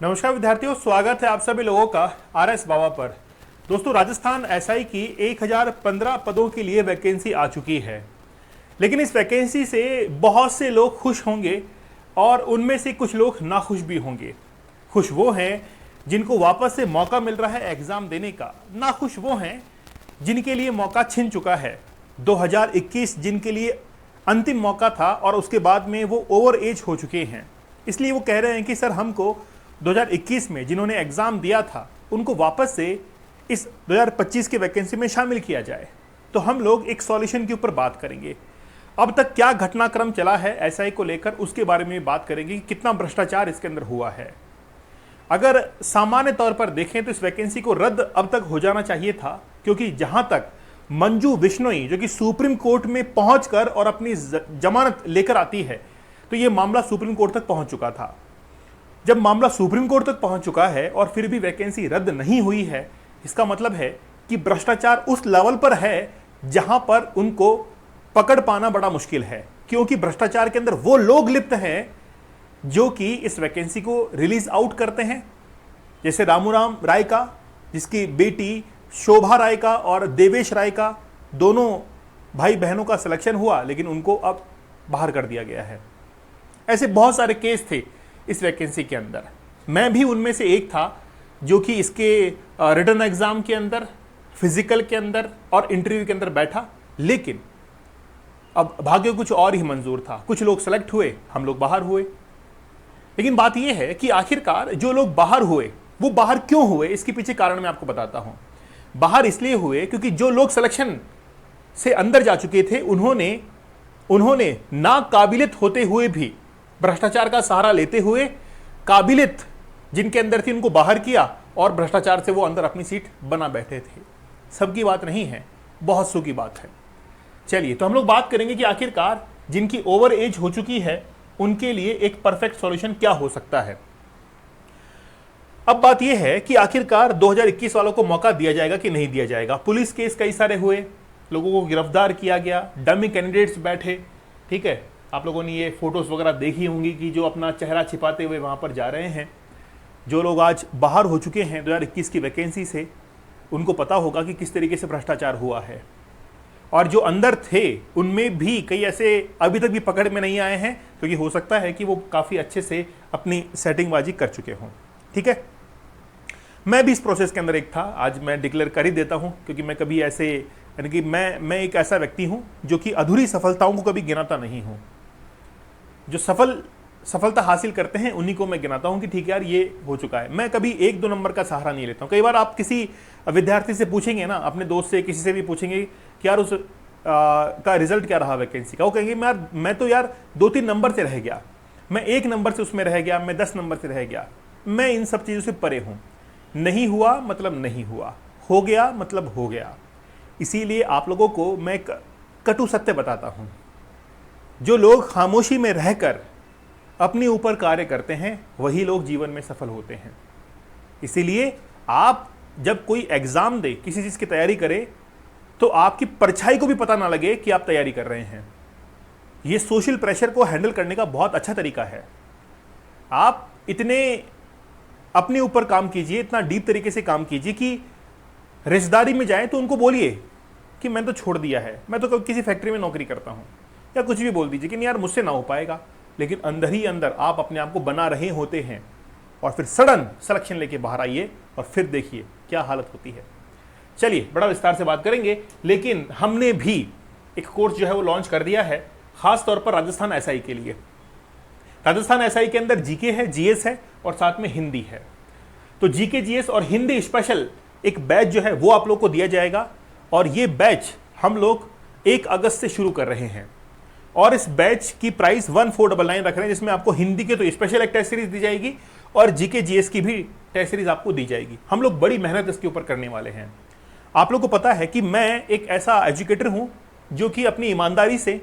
नमस्कार विद्यार्थियों, स्वागत है आप सभी लोगों का आरएस बाबा पर। दोस्तों, राजस्थान एसआई की 1015 पदों के लिए वैकेंसी आ चुकी है, लेकिन इस वैकेंसी से बहुत से लोग खुश होंगे और उनमें से कुछ लोग नाखुश भी होंगे। खुश वो हैं जिनको वापस से मौका मिल रहा है एग्जाम देने का, नाखुश वो हैं जिनके लिए मौका छिन चुका है। 2021 जिनके लिए अंतिम मौका था और उसके बाद में वो ओवर एज हो चुके हैं, इसलिए वो कह रहे हैं कि सर हमको 2021 में जिन्होंने एग्जाम दिया था उनको वापस से इस 2025 के वैकेंसी में शामिल किया जाए। तो हम लोग एक सॉल्यूशन के ऊपर बात करेंगे। अब तक क्या घटनाक्रम चला है एसआई को लेकर, उसके बारे में बात करेंगे कि कितना भ्रष्टाचार इसके अंदर हुआ है। अगर सामान्य तौर पर देखें तो इस वैकेंसी को रद्द अब तक हो जाना चाहिए था, क्योंकि जहां तक मंजू बिश्नोई जो कि सुप्रीम कोर्ट में पहुंचकर और अपनी जमानत लेकर आती है, तो यह मामला सुप्रीम कोर्ट तक पहुंच चुका था। जब मामला सुप्रीम कोर्ट तक पहुंच चुका है और फिर भी वैकेंसी रद्द नहीं हुई है, इसका मतलब है कि भ्रष्टाचार उस लेवल पर है जहां पर उनको पकड़ पाना बड़ा मुश्किल है, क्योंकि भ्रष्टाचार के अंदर वो लोग लिप्त हैं जो कि इस वैकेंसी को रिलीज आउट करते हैं। जैसे रामूराम राय का, जिसकी बेटी शोभा राय का और देवेश राय का दोनों भाई बहनों का सिलेक्शन हुआ, लेकिन उनको अब बाहर कर दिया गया है। ऐसे बहुत सारे केस थे इस वैकेंसी के अंदर। मैं भी उनमें से एक था जो कि इसके रिटन एग्जाम के अंदर, फिजिकल के अंदर और इंटरव्यू के अंदर बैठा, लेकिन अब भाग्य कुछ और ही मंजूर था। कुछ लोग सेलेक्ट हुए, हम लोग बाहर हुए। लेकिन बात यह है कि आखिरकार जो लोग बाहर हुए वो बाहर क्यों हुए, इसके पीछे कारण मैं आपको बताता हूं। बाहर इसलिए हुए क्योंकि जो लोग सिलेक्शन से अंदर जा चुके थे उन्होंने ना काबिलियत होते हुए भी, भ्रष्टाचार का सहारा लेते हुए, काबिलियत जिनके अंदर थी उनको बाहर किया और भ्रष्टाचार से वो अंदर अपनी सीट बना बैठे थे। सबकी बात नहीं है, बहुत सौ की बात है। चलिए, तो हम लोग बात करेंगे कि आखिरकार जिनकी ओवर एज हो चुकी है उनके लिए एक परफेक्ट सॉल्यूशन क्या हो सकता है। अब बात यह है कि आखिरकार 2021 वालों को मौका दिया जाएगा कि नहीं दिया जाएगा। पुलिस केस कई सारे हुए, लोगों को गिरफ्तार किया गया, डमी कैंडिडेट्स बैठे। ठीक है, आप लोगों ने ये फोटोज वगैरह देखी होंगी कि जो अपना चेहरा छिपाते हुए वहां पर जा रहे हैं। जो लोग आज बाहर हो चुके हैं 2021 की वैकेंसी से, उनको पता होगा कि किस तरीके से भ्रष्टाचार हुआ है। और जो अंदर थे उनमें भी कई ऐसे अभी तक भी पकड़ में नहीं आए हैं, क्योंकि हो सकता है कि वो काफ़ी अच्छे से अपनी सेटिंगबाजी कर चुके हों। ठीक है, मैं भी इस प्रोसेस के अंदर एक था। आज मैं डिक्लेयर कर ही देता हूं, क्योंकि मैं कभी ऐसे, यानी कि मैं एक ऐसा व्यक्ति हूं जो कि अधूरी सफलताओं को कभी गिनाता नहीं हूं। जो सफलता हासिल करते हैं उन्हीं को मैं गिनाता हूं कि ठीक है यार, ये हो चुका है। मैं कभी 1-2 नंबर का सहारा नहीं लेता हूं। कई बार आप किसी विद्यार्थी से पूछेंगे ना, अपने दोस्त से, किसी से भी पूछेंगे कि यार उस का रिजल्ट क्या रहा वैकेंसी का, वो कहेंगे मैं तो यार 2-3 नंबर से रह गया, मैं 1 नंबर से उसमें रह गया, मैं 10 नंबर से रह गया। मैं इन सब चीज़ों से परे हूं। नहीं हुआ मतलब नहीं हुआ, हो गया मतलब हो गया। इसीलिए आप लोगों को मैं कटु सत्य बताता हूं। जो लोग खामोशी में रहकर अपने ऊपर कार्य करते हैं वही लोग जीवन में सफल होते हैं। इसीलिए आप जब कोई एग्जाम दे, किसी चीज की तैयारी करें, तो आपकी परछाई को भी पता ना लगे कि आप तैयारी कर रहे हैं। यह सोशल प्रेशर को हैंडल करने का बहुत अच्छा तरीका है। आप इतने अपने ऊपर काम कीजिए, इतना डीप तरीके से काम कीजिए कि रिश्तेदारी में जाएं तो उनको बोलिए कि मैंने तो छोड़ दिया है, मैं तो किसी फैक्ट्री में नौकरी करता हूं, या कुछ भी बोल दीजिए कि नहीं यार मुझसे ना हो पाएगा, लेकिन अंदर ही अंदर आप अपने आप को बना रहे होते हैं। और फिर सडन सिलेक्शन लेके बाहर आइए और फिर देखिए क्या हालत होती है। चलिए, बड़ा विस्तार से बात करेंगे, लेकिन हमने भी एक कोर्स जो है वो लॉन्च कर दिया है, खास तौर पर राजस्थान एसआई के लिए। राजस्थान एसआई के अंदर जीके है, जीएस है और साथ में हिंदी है। तो जीके, जीएस और हिंदी स्पेशल एक बैच जो है वो आप लोग को दिया जाएगा, और ये बैच हम लोग 1 अगस्त से शुरू कर रहे हैं। और इस बैच की प्राइस 1499 रख रहे हैं, जिसमें आपको हिंदी के तो स्पेशल एक टेस्ट सीरीज दी जाएगी और जीके जीएस की भी टेस्ट सीरीज आपको दी जाएगी। हम लोग बड़ी मेहनत इसके ऊपर करने वाले हैं। आप लोग को पता है कि मैं एक ऐसा एजुकेटर हूं जो कि अपनी ईमानदारी से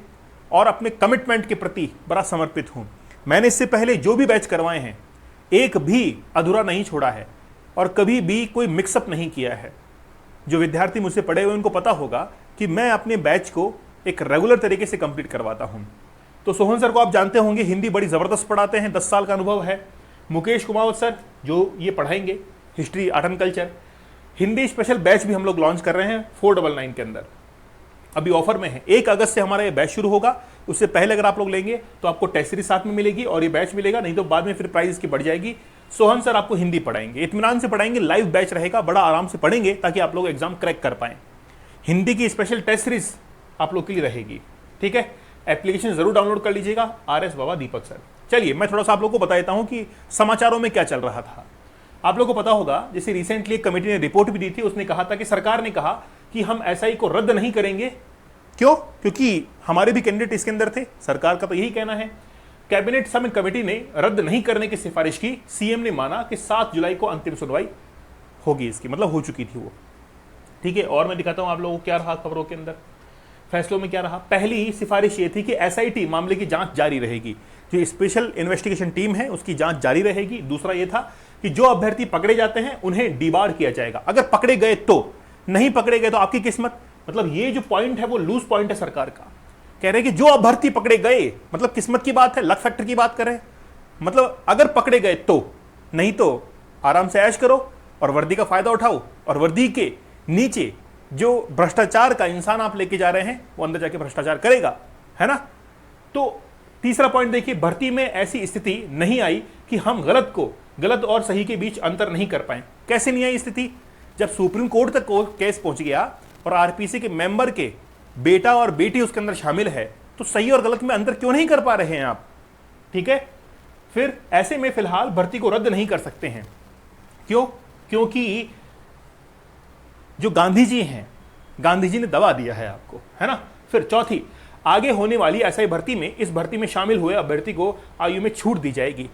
और अपने कमिटमेंट के प्रति बड़ा समर्पित हूं। मैंने इससे पहले जो भी बैच करवाए हैं, एक भी अधूरा नहीं छोड़ा है और कभी भी कोई मिक्सअप नहीं किया है। जो विद्यार्थी मुझसे पढ़े हुए उनको पता होगा कि मैं अपने बैच को एक रेगुलर तरीके से कंप्लीट करवाता हूं। तो सोहन सर को आप जानते होंगे, हिंदी बड़ी जबरदस्त पढ़ाते हैं, 10 साल का अनुभव है। मुकेश कुमार सर जो ये पढ़ाएंगे history, art and culture, Hindi special batch भी हम लोग लॉन्च कर रहे हैं 499 के अंदर, अभी ऑफर में है। 1 अगस्त से हमारा ये बैच शुरू होगा। उससे पहले अगर आप लोग लेंगे तो आपको टेस्ट सीरीज साथ में मिलेगी और ये बैच मिलेगा, नहीं तो बाद में फिर प्राइस इसकी बढ़ जाएगी। सोहन सर आपको हिंदी पढ़ाएंगे, इत्मीनान से पढ़ाएंगे, लाइव बैच रहेगा, बड़ा आराम से पढ़ेंगे ताकि आप लोग एग्जाम क्रैक कर पाएं। हिंदी की स्पेशल टेस्ट सीरीज आप लोग के लिए रहेगी, ठीक है। एप्लीकेशन जरूर डाउनलोड कर लीजिएगा, RS बाबा दीपक सर। चलिए मैं थोड़ा सा आप लोग को बता देता हूं कि समाचारों में क्या चल रहा था। आप लोगों को पता होगा, जैसे रिसेंटली एक कमेटी ने रिपोर्ट भी दी थी, उसने कहा था कि सरकार ने कहा कि हम SI को रद्द नहीं करेंगे। क्यों? क्योंकि हमारे भी कैंडिडेट इसके अंदर थे। सरकार का तो यही कहना है। कैबिनेट सब कमेटी ने रद्द नहीं करने की सिफारिश की। सीएम ने माना कि 7 जुलाई को अंतिम सुनवाई होगी इसकी, मतलब हो चुकी थी वो, ठीक है। और मैं दिखाता हूं आप लोगों को क्या रहा खबरों के अंदर, फैसलों में क्या रहा। पहली सिफारिश ये थी कि SIT मामले की जांच जारी रहेगी, जो स्पेशल इन्वेस्टिगेशन टीम है उसकी जांच जारी रहेगी। दूसरा ये था कि जो अभ्यर्थी पकड़े जाते हैं उन्हें डिबार किया जाएगा, अगर पकड़े गए तो, नहीं पकड़े गए तो आपकी किस्मत। मतलब ये जो पॉइंट है वो लूज पॉइंट है सरकार का। कह रहे हैं कि जो अभ्यर्थी पकड़े गए, मतलब किस्मत की बात है, लक फैक्टर की बात कर रहे हैं। मतलब अगर पकड़े गए तो, नहीं तो आराम से ऐश करो और वर्दी का फायदा उठाओ, और वर्दी के नीचे जो भ्रष्टाचार का इंसान आप लेके जा रहे हैं वो अंदर जाके भ्रष्टाचार करेगा, है ना। तो तीसरा पॉइंट देखिए, भर्ती में ऐसी स्थिति नहीं आई कि हम गलत और सही के बीच अंतर नहीं कर पाए। कैसे नहीं आई स्थिति? जब सुप्रीम कोर्ट तक केस पहुंच गया और RPC के मेंबर के बेटा और बेटी उसके अंदर शामिल है, तो सही और गलत में अंतर क्यों नहीं कर पा रहे हैं आप, ठीक है। फिर ऐसे में फिलहाल भर्ती को रद्द नहीं कर सकते हैं। क्यों? क्योंकि जो गांधी जी हैं, गांधी जी ने दबा दिया है आपको, है ना। फिर चौथी, आगे होने वाली SI भर्ती में, इस भर्ती में शामिल हुए अभ्यर्थी को आयु में छूट दी जाएगी।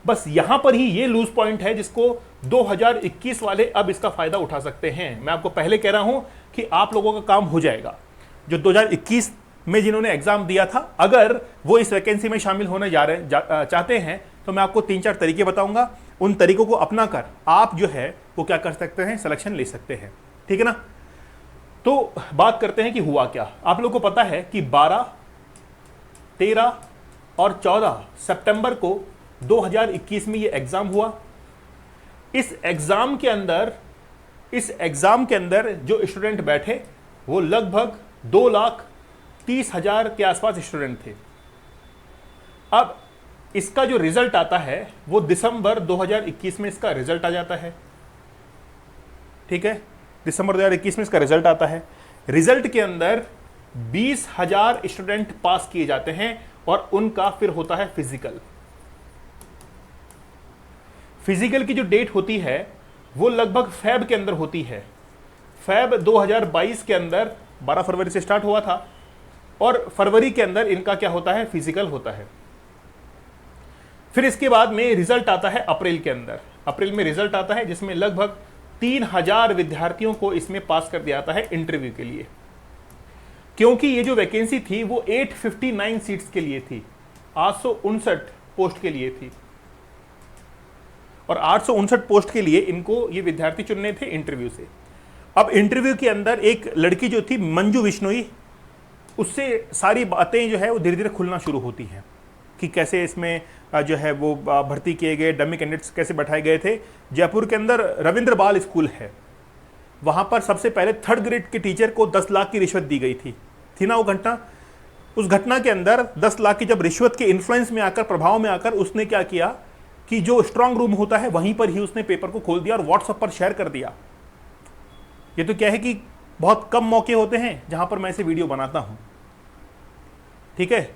बस यहां पर ही ये लूज पॉइंट है जिसको 2021 वाले अब इसका फायदा उठा सकते हैं। मैं आपको पहले कह रहा हूं कि आप लोगों का काम हो जाएगा। जो 2021 में जिन्होंने एग्जाम दिया था, अगर वो इस वैकेंसी में शामिल होने चाहते हैं तो मैं आपको 3-4 तरीके बताऊंगा। उन तरीकों को अपना कर आप जो है वो क्या कर सकते हैं, सिलेक्शन ले सकते हैं, ठीक है ना। तो बात करते हैं कि हुआ क्या। आप लोगों को पता है कि 12, 13 और 14 सितंबर को 2021 में ये एग्जाम हुआ। इस एग्जाम के अंदर जो स्टूडेंट बैठे वो लगभग 2,30,000 के आसपास स्टूडेंट थे। अब इसका जो रिजल्ट आता है वो दिसंबर 2021 में इसका रिजल्ट आ जाता है, ठीक है। दिसंबर 2021 में इसका रिजल्ट आता है। रिजल्ट के अंदर 20,000 स्टूडेंट पास किए जाते हैं और उनका फिर होता है फिजिकल। फिजिकल की जो डेट होती है वो लगभग फेब के अंदर होती है। फेब 2022 के अंदर 12 फरवरी से स्टार्ट हुआ था और फरवरी के अंदर इनका क्या होता है, फिजिकल होता है। फिर इसके बाद में रिजल्ट आता है अप्रैल के अंदर। अप्रैल में रिजल्ट आता है जिसमें लगभग 3,000 विद्यार्थियों को इसमें पास कर दिया जाता है इंटरव्यू के लिए। क्योंकि ये जो वैकेंसी थी वो 859 सीट्स के लिए थी, 859 पोस्ट के लिए थी और 859 पोस्ट के लिए इनको ये विद्यार्थी चुनने थे इंटरव्यू से। अब इंटरव्यू के अंदर एक लड़की जो थी मंजू बिश्नोई, उससे सारी बातें जो है वो धीरे धीरे खुलना शुरू होती हैं कि कैसे इसमें जो है वो भर्ती किए गए, डमी कैंडिडेट्स कैसे बैठाए गए थे। जयपुर के अंदर रविंद्र बाल स्कूल है, वहां पर सबसे पहले 3rd ग्रेड के टीचर को 10 लाख की रिश्वत दी गई थी ना वो घटना। उस घटना के अंदर 10 लाख की जब रिश्वत के इन्फ्लुएंस में आकर, प्रभाव में आकर, उसने क्या किया कि जो स्ट्रांग रूम होता है वहीं पर ही उसने पेपर को खोल दिया और व्हाट्सएप पर शेयर कर दिया। ये तो क्या है कि बहुत कम मौके होते हैं जहां पर मैं ऐसे वीडियो बनाता हूं, ठीक है।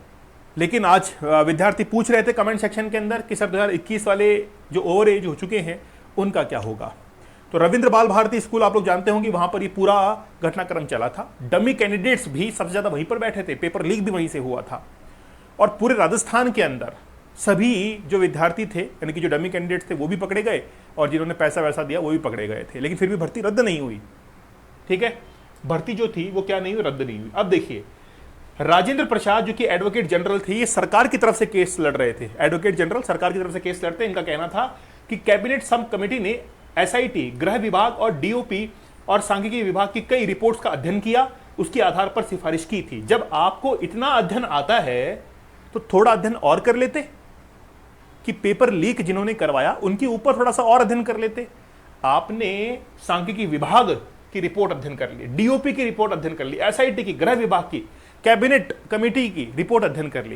लेकिन आज विद्यार्थी पूछ रहे थे कमेंट सेक्शन के अंदर कि सर 2021 वाले जो ओवर एज हो चुके हैं उनका क्या होगा। तो रविंद्र बाल भारती स्कूल आप लोग जानते होंगे, वहां पर ये पूरा घटनाक्रम चला था। डमी कैंडिडेट्स भी सबसे ज्यादा वहीं पर बैठे थे, पेपर लीक भी वहीं से हुआ था। और पूरे राजस्थान के अंदर सभी जो विद्यार्थी थे, यानी कि जो डमी कैंडिडेट्स थे वो भी पकड़े गए और जिन्होंने पैसा वैसा दिया वो भी पकड़े गए थे। लेकिन फिर भी भर्ती रद्द नहीं हुई, ठीक है। भर्ती जो थी वो क्या नहीं हुई, रद्द नहीं हुई। अब देखिए, राजेंद्र प्रसाद जो कि एडवोकेट जनरल थे, ये सरकार की तरफ से केस लड़ रहे थे। एडवोकेट जनरल सरकार की तरफ से केस लड़ते, इनका कहना था कि कैबिनेट सब कमेटी ने SIT, गृह विभाग और DOP और सांख्यिकी विभाग की कई रिपोर्ट्स का अध्ययन किया, उसके आधार पर सिफारिश की थी। जब आपको इतना अध्ययन आता है तो थोड़ा अध्ययन और कर लेते कि पेपर लीक जिन्होंने करवाया उनके ऊपर थोड़ा सा और अध्ययन कर लेते। आपने सांख्यिकी विभाग की रिपोर्ट अध्ययन कर ली, डीओपी की रिपोर्ट अध्ययन कर ली, एसआईटी की, गृह विभाग की, कैबिनेट कमेटी की रिपोर्ट अध्ययन कर ली,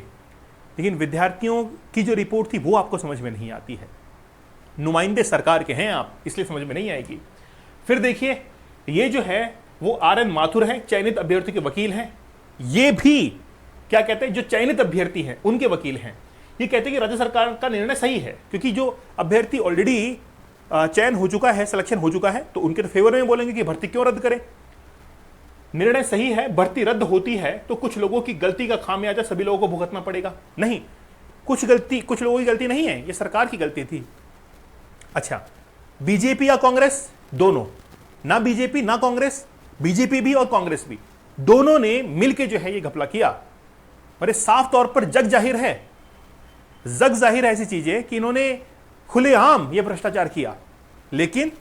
लेकिन विद्यार्थियों की जो रिपोर्ट थी वो आपको समझ में नहीं आती है। नुमाइंदे सरकार के हैं आप, इसलिए समझ में नहीं आएगी। फिर देखिए, ये जो है वो आर.एन. माथुर हैं, चयनित अभ्यर्थी के वकील हैं। ये भी क्या कहते हैं, जो चयनित अभ्यर्थी हैं उनके वकील हैं। ये कहते हैं कि राज्य सरकार का निर्णय सही है, क्योंकि जो अभ्यर्थी ऑलरेडी चयन हो चुका है, सिलेक्शन हो चुका है, तो उनके तो फेवर में बोलेंगे कि भर्ती क्यों रद्द करें। निर्णय सही है, भर्ती रद्द होती है तो कुछ लोगों की गलती का खामियाजा सभी लोगों को भुगतना पड़ेगा। नहीं, कुछ लोगों की गलती नहीं है, ये सरकार की गलती थी। अच्छा, बीजेपी या कांग्रेस, दोनों, ना बीजेपी ना कांग्रेस, बीजेपी भी और कांग्रेस भी, दोनों ने मिलकर जो है ये घपला किया। अरे साफ तौर पर जग जाहिर है ऐसी चीजें कि इन्होंने खुलेआम ये भ्रष्टाचार किया, लेकिन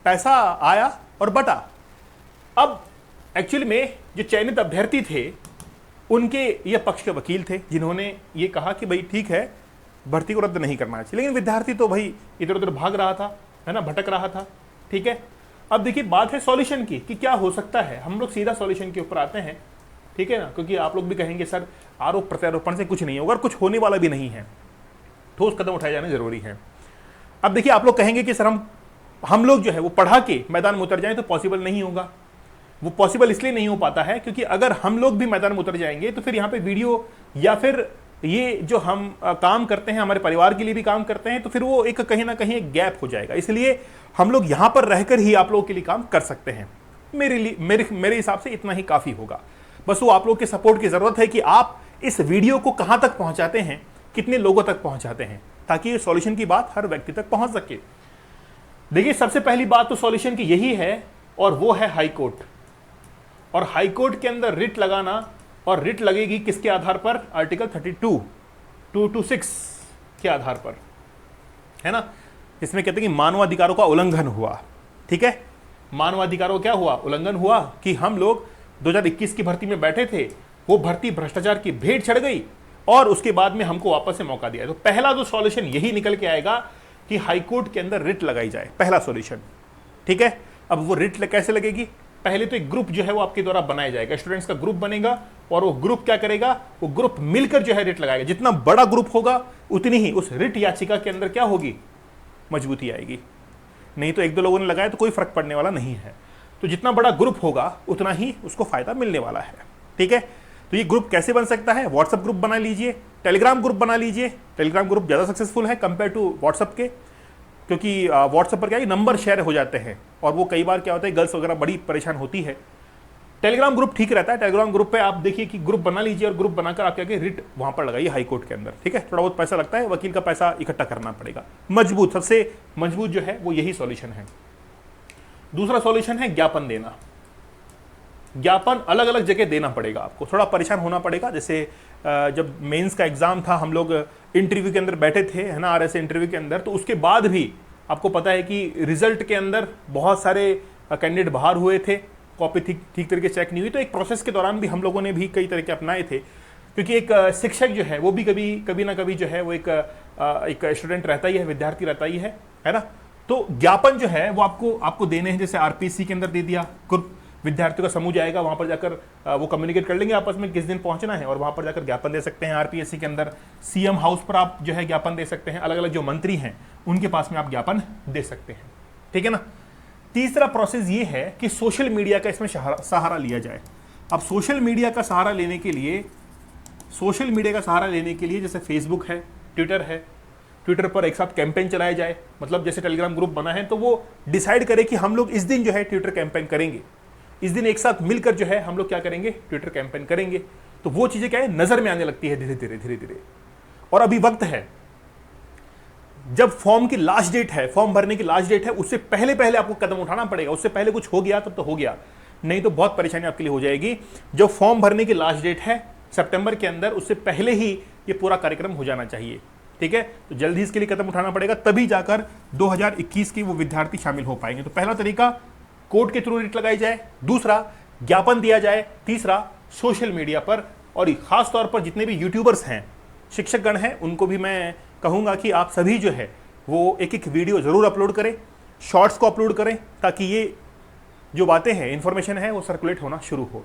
पैसा आया और बटा। अब एक्चुअली में जो चयनित अभ्यर्थी थे उनके ये पक्ष के वकील थे, जिन्होंने ये कहा कि भाई ठीक है, भर्ती को रद्द नहीं करना चाहिए, लेकिन विद्यार्थी तो भाई इधर उधर भाग रहा था, है ना, भटक रहा था। ठीक है, अब देखिए बात है सॉल्यूशन की कि क्या हो सकता है। हम लोग सीधा सॉल्यूशन के ऊपर आते हैं, ठीक है ना, क्योंकि आप लोग भी कहेंगे सर आरोप प्रत्यारोपण से कुछ नहीं होगा और कुछ होने वाला भी नहीं है, ठोस कदम उठाए जाने जरूरी है। अब देखिए, आप लोग कहेंगे कि सर हम लोग जो है वो पढ़ा के मैदान में उतर जाएं तो पॉसिबल नहीं होगा। वो पॉसिबल इसलिए नहीं हो पाता है क्योंकि अगर हम लोग भी मैदान में उतर जाएंगे तो फिर यहाँ पे वीडियो या फिर ये जो हम काम करते हैं, हमारे परिवार के लिए भी काम करते हैं, तो फिर वो एक कहीं ना कहीं एक गैप हो जाएगा। इसलिए हम लोग यहां पर रहकर ही आप लोगों के लिए काम कर सकते हैं। मेरे हिसाब से इतना ही काफी होगा। बस वो आप लोग के सपोर्ट की जरूरत है कि आप इस वीडियो को कहां तक पहुंचाते हैं, कितने लोगों तक पहुंचाते हैं, ताकि ये सॉल्यूशन की बात हर व्यक्ति तक पहुंच सके। देखिए, सबसे पहली बात तो सॉल्यूशन की यही है, और वो है हाई कोर्ट। और हाई कोर्ट के अंदर रिट लगाना, और रिट लगेगी किसके आधार पर, आर्टिकल 32, 226 के आधार पर, है ना, इसमें कहते हैं कि मानवाधिकारों का उल्लंघन हुआ। ठीक है, मानवाधिकारों क्या हुआ, उल्लंघन हुआ कि हम लोग 2021 की भर्ती में बैठे थे, वो भर्ती भ्रष्टाचार की भेंट चढ़ गई और उसके बाद में हमको वापस से मौका दिया। तो पहला जो सॉल्यूशन यही निकल के आएगा कि हाईकोर्ट के अंदर रिट लगाई जाए, पहला सॉल्यूशन। ठीक है, अब वो रिट कैसे लगेगी, पहले तो एक ग्रुप जो है वो आपके द्वारा बनाया जाएगा, स्टूडेंट्स का ग्रुप बनेगा, और वो ग्रुप क्या करेगा, वो ग्रुप मिलकर जो है रिट लगाएगा। जितना बड़ा ग्रुप होगा उतनी ही उस रिट याचिका के अंदर क्या होगी, मजबूती आएगी। नहीं तो एक दो लोगों ने लगाया तो कोई फर्क पड़ने वाला नहीं है। तो जितना बड़ा ग्रुप होगा उतना ही उसको फायदा मिलने वाला है। ठीक है, तो ये ग्रुप कैसे बन सकता है, व्हाट्सएप ग्रुप बना लीजिए, टेलीग्राम ग्रुप बना लीजिए। टेलीग्राम ग्रुप ज़्यादा सक्सेसफुल है कंपेयर टू व्हाट्सएप के, क्योंकि व्हाट्सएप पर क्या है, नंबर शेयर हो जाते हैं और वो कई बार क्या होता है, गर्ल्स वगैरह बड़ी परेशान होती है। टेलीग्राम ग्रुप ठीक रहता है। टेलीग्राम ग्रुप पे आप देखिए कि ग्रुप बना लीजिए और ग्रुप बनाकर आप क्या रिट वहां पर लगाइए हाई कोर्ट के अंदर। ठीक है, थोड़ा बहुत पैसा लगता है, वकील का पैसा इकट्ठा करना पड़ेगा। मजबूत, सबसे मजबूत जो है वो यही सॉल्यूशन है। दूसरा सॉल्यूशन है ज्ञापन देना। ज्ञापन अलग अलग जगह देना पड़ेगा, आपको थोड़ा परेशान होना पड़ेगा। जैसे जब मेंस का एग्जाम था, हम लोग इंटरव्यू के अंदर बैठे थे, है ना, आरएसए इंटरव्यू के अंदर, तो उसके बाद भी आपको पता है कि रिजल्ट के अंदर बहुत सारे कैंडिडेट बाहर हुए थे, कॉपी ठीक तरीके से चेक नहीं हुई। तो एक प्रोसेस के दौरान भी हम लोगों ने भी कई तरीके अपनाए थे, क्योंकि एक शिक्षक जो है वो भी कभी ना कभी जो है वो एक स्टूडेंट रहता ही है, विद्यार्थी रहता ही है ना। तो ज्ञापन जो है वो आपको देने हैं। जैसे आरपीसी के अंदर दे दिया, ग्रुप विद्यार्थियों का समूह जाएगा, वहां पर जाकर वो कम्युनिकेट कर लेंगे आपस में किस दिन पहुंचना है, और वहां पर जाकर ज्ञापन दे सकते हैं। आरपीएससी के अंदर सीएम हाउस पर आप जो है ज्ञापन दे सकते हैं, अलग अलग जो मंत्री हैं उनके पास में आप ज्ञापन दे सकते हैं। ठीक है ना। तीसरा प्रोसेस ये है कि सोशल मीडिया का इसमें सहारा लिया जाए। अब सोशल मीडिया का सहारा लेने के लिए जैसे फेसबुक है, ट्विटर है, ट्विटर पर एक साथ कैंपेन चलाया जाए। मतलब जैसे टेलीग्राम ग्रुप बना है तो वो डिसाइड करे कि हम लोग इस दिन जो है ट्विटर कैंपेन करेंगे, इस दिन एक साथ मिलकर जो है हम लोग क्या करेंगे, ट्विटर कैंपेन करेंगे। तो वो चीजें क्या है, नजर में आने लगती है धीरे धीरे। और अभी वक्त है, जब फॉर्म की लास्ट डेट है, फॉर्म भरने की लास्ट डेट है, उससे पहले आपको कदम उठाना पड़ेगा। उससे पहले कुछ हो गया तब तो हो गया, नहीं तो बहुत परेशानी आपके लिए हो जाएगी। जो फॉर्म भरने की लास्ट डेट है सितंबर के अंदर, उससे पहले ही ये पूरा कार्यक्रम हो जाना चाहिए। ठीक है, तो जल्दी इसके लिए कदम उठाना पड़ेगा, तभी जाकर 2021 के वो विद्यार्थी शामिल हो पाएंगे। तो पहला तरीका कोर्ट के थ्रू रिट लगाई जाए, दूसरा ज्ञापन दिया जाए, तीसरा सोशल मीडिया पर। और खास तौर पर जितने भी यूट्यूबर्स हैं, शिक्षकगण हैं, उनको भी मैं कहूँगा कि आप सभी जो है वो एक एक वीडियो ज़रूर अपलोड करें, शॉर्ट्स को अपलोड करें, ताकि ये जो बातें हैं, इन्फॉर्मेशन है, वो सर्कुलेट होना शुरू हो।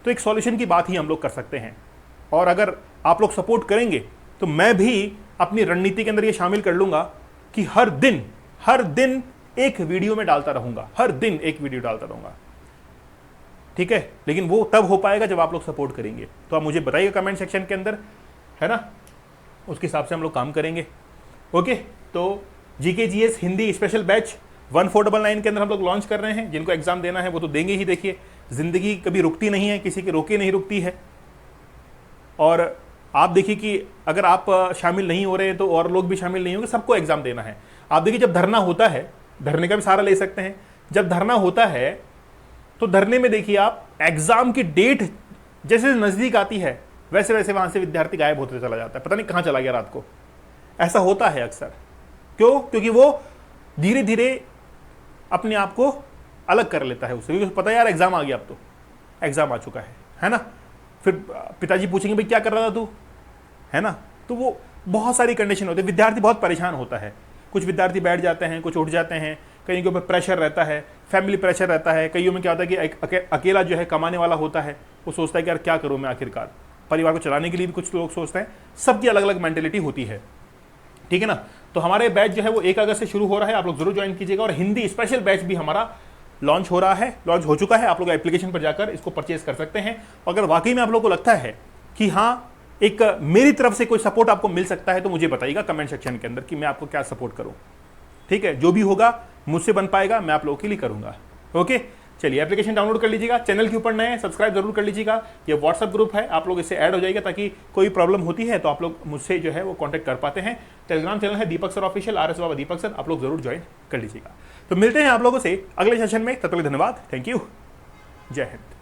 तो एक सॉल्यूशन की बात ही हम लोग कर सकते हैं, और अगर आप लोग सपोर्ट करेंगे तो मैं भी अपनी रणनीति के अंदर ये शामिल कर लूँगा कि हर दिन एक वीडियो में डालता रहूँगा, हर दिन एक वीडियो डालता रहूँगा, ठीक है। लेकिन वो तब हो पाएगा जब आप लोग सपोर्ट करेंगे। तो आप मुझे बताइएगा कमेंट सेक्शन के अंदर, है ना, उसके हिसाब से हम लोग काम करेंगे। ओके, तो GK GS Hindi special batch 1499 के अंदर हम लोग लॉन्च कर रहे हैं। जिनको एग्जाम देना है वो तो देंगे ही। देखिए, जिंदगी कभी रुकती नहीं है, किसी के रोके नहीं रुकती है। और आप देखिए कि अगर आप शामिल नहीं हो रहे हैं तो और लोग भी शामिल नहीं होंगे, सबको एग्जाम देना है। आप देखिए, जब धरना होता है, धरने का भी सहारा ले सकते हैं। जब धरना होता है तो धरने में देखिए आप, एग्जाम की डेट जैसे नजदीक आती है वैसे वैसे वहां से विद्यार्थी गायब होते चला जाता है, पता नहीं कहां चला गया रात को। ऐसा होता है अक्सर। क्यों? क्योंकि वो धीरे धीरे अपने आप को अलग कर लेता है उससे, क्योंकि पता है यार एग्जाम आ गया, अब तो एग्जाम आ चुका है ना। फिर पिताजी पूछेंगे भाई क्या कर रहा था तू, है ना। तो वो बहुत सारी कंडीशन होती है, विद्यार्थी बहुत परेशान होता है। कुछ विद्यार्थी बैठ जाते हैं, कुछ उठ जाते हैं, कईयों के ऊपर प्रेशर रहता है, फैमिली प्रेशर रहता है। कईयों में क्या होता है कि अकेला जो है कमाने वाला होता है, वो सोचता है कि यार क्या करूं मैं, आखिरकार परिवार को चलाने के लिए भी कुछ लोग सोचते हैं। सबकी अलग अलग मेंटेलिटी होती है, ठीक है ना। तो हमारे बैच जो है वो 1 अगस्त से शुरू हो रहा है, आप लोग जरूर ज्वाइन कीजिएगा। और हिंदी स्पेशल बैच भी हमारा लॉन्च हो रहा है, लॉन्च हो चुका है। आप लोग एप्लीकेशन पर जाकर इसको परचेज कर सकते हैं। अगर वाकई में आप लोगों को लगता है कि हाँ एक मेरी तरफ से कोई सपोर्ट आपको मिल सकता है, तो मुझे बताइएगा कमेंट सेक्शन के अंदर कि मैं आपको क्या सपोर्ट करूं, ठीक है। जो भी होगा मुझसे बन पाएगा मैं आप लोगों के लिए करूंगा। ओके, चलिए एप्लीकेशन डाउनलोड कर लीजिएगा। चैनल के ऊपर नए हैं, सब्सक्राइब जरूर कर लीजिएगा। ये व्हाट्सएप ग्रुप है, आप लोग इससे ऐड हो जाइएगा, ताकि कोई प्रॉब्लम होती है तो आप लोग मुझसे जो है वो कांटेक्ट कर पाते हैं। टेलीग्राम चैनल है दीपक सर ऑफिशियल, RS बाबा दीपक सर, आप लोग जरूर ज्वाइन कर लीजिएगा। तो मिलते हैं आप लोगों से अगले सेशन में, तब तक धन्यवाद, थैंक यू, जय हिंद।